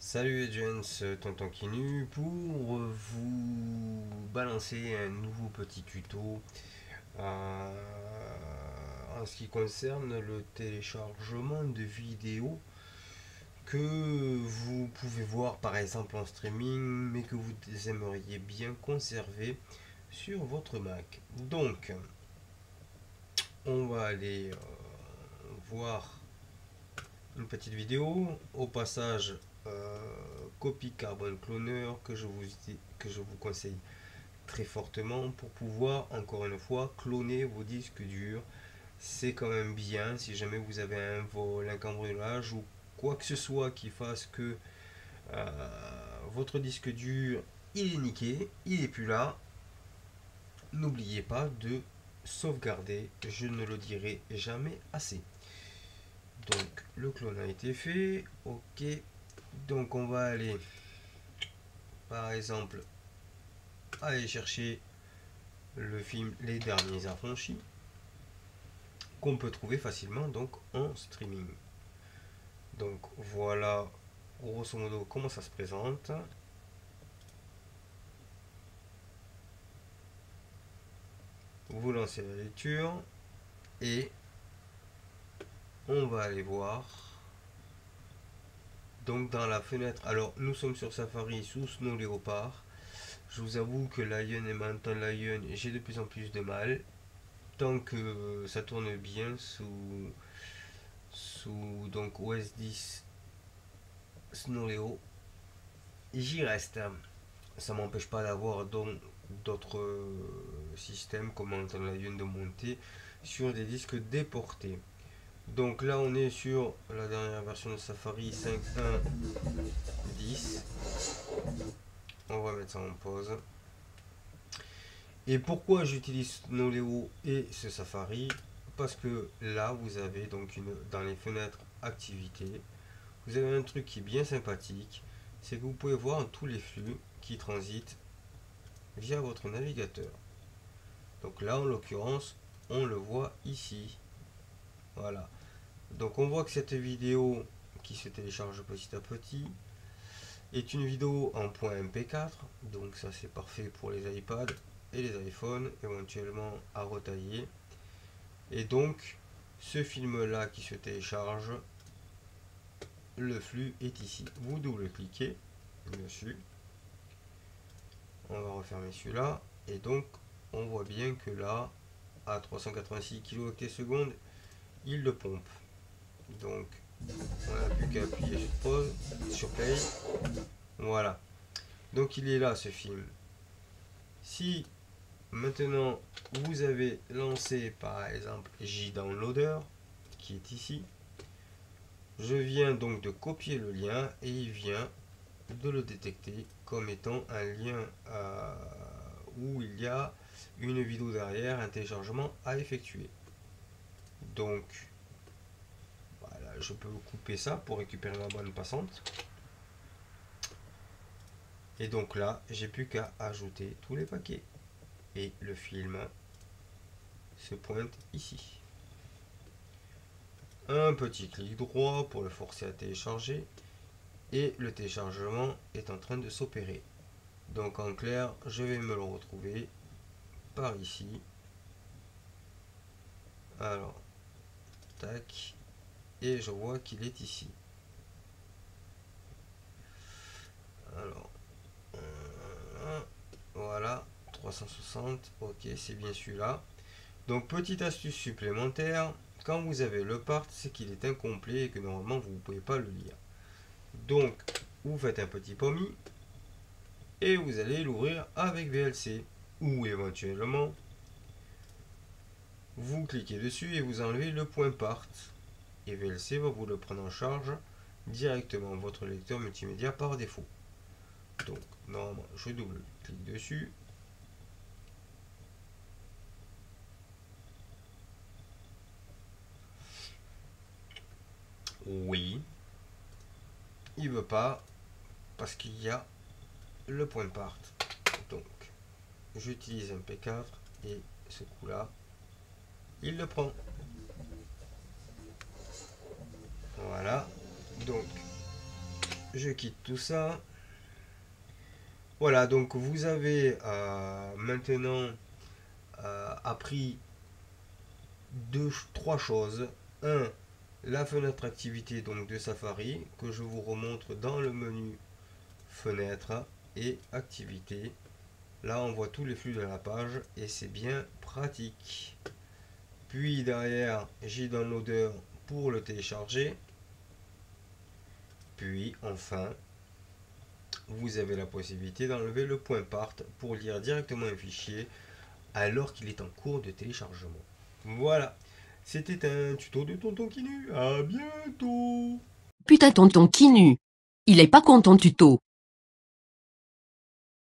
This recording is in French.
Salut Agents, Tonton Kinu pour vous balancer un nouveau petit tuto en ce qui concerne le téléchargement de vidéos que vous pouvez voir par exemple en streaming mais que vous aimeriez bien conserver sur votre Mac. Donc on va aller voir une petite vidéo. Au passage, copie Carbon Cloner que je vous conseille très fortement pour pouvoir encore une fois cloner vos disques durs. C'est quand même bien si jamais vous avez un vol, un cambriolage ou quoi que ce soit qui fasse que votre disque dur il est niqué, il est plus là. N'oubliez pas de sauvegarder, je ne le dirai jamais assez. Donc le clone a été fait, ok. Donc on va aller par exemple aller chercher le film Les Derniers Affranchis qu'on peut trouver facilement donc en streaming. Donc voilà grosso modo comment ça se présente. Vous lancez la lecture et on va aller voir donc dans la fenêtre. Alors nous sommes sur Safari sous Snow Leopard. Je vous avoue que Lion et Mountain Lion, j'ai de plus en plus de mal. Tant que ça tourne bien sous donc OS 10 Snowleo, j'y reste. Ça m'empêche pas d'avoir d'autres systèmes comme Mountain Lion de monter sur des disques déportés. Donc là on est sur la dernière version de Safari 5.1.10. On va mettre ça en pause. Et pourquoi j'utilise Snowleo et ce Safari? Parce que là vous avez donc dans les fenêtres activités, vous avez un truc qui est bien sympathique, c'est que vous pouvez voir tous les flux qui transitent via votre navigateur. Donc là en l'occurrence on le voit ici. Voilà. Donc on voit que cette vidéo qui se télécharge petit à petit est une vidéo en .mp4. Donc ça c'est parfait pour les iPads et les iPhones éventuellement à retailler. Et donc ce film là qui se télécharge, le flux est ici. Vous double-cliquez dessus. On va refermer celui-là. Et donc on voit bien que là, à 386 kHz, il le pompe. Donc on n'a plus qu'à appuyer sur pause, sur play. Voilà. Donc il est là ce film. Si maintenant vous avez lancé par exemple JDownloader qui est ici, je viens donc de copier le lien et il vient de le détecter comme étant un lien où il y a une vidéo derrière, un téléchargement à effectuer. Donc voilà, je peux couper ça pour récupérer ma bande passante. Et donc là, j'ai plus qu'à ajouter tous les paquets. Et le film se pointe ici. Un petit clic droit pour le forcer à télécharger. Et le téléchargement est en train de s'opérer. Donc en clair, je vais me le retrouver par ici. Alors, tac. Et je vois qu'il est ici. Alors, voilà, 360, ok, c'est bien celui-là. Donc, petite astuce supplémentaire, quand vous avez le part, c'est qu'il est incomplet et que normalement vous ne pouvez pas le lire. Donc, vous faites un petit pommi et vous allez l'ouvrir avec VLC. Ou éventuellement, vous cliquez dessus et vous enlevez le point part. Et VLC va vous le prendre en charge directement votre lecteur multimédia par défaut. Donc, normalement, je double-clique dessus. Oui. Il veut pas parce qu'il y a le point part. Donc, j'utilise un P4 et ce coup-là, il le prend. Voilà. Donc, Je quitte tout ça. Voilà, donc vous avez maintenant appris trois choses. Un, la fenêtre activité donc de Safari que je vous remontre dans le menu fenêtre et activité. Là, on voit tous les flux de la page et c'est bien pratique. Puis derrière, j'ai downloader pour le télécharger. Puis enfin, vous avez la possibilité d'enlever le point part pour lire directement un fichier alors qu'il est en cours de téléchargement. Voilà, c'était un tuto de Tonton Kinu. À bientôt. Putain tonton Kinu. Il est pas content tuto.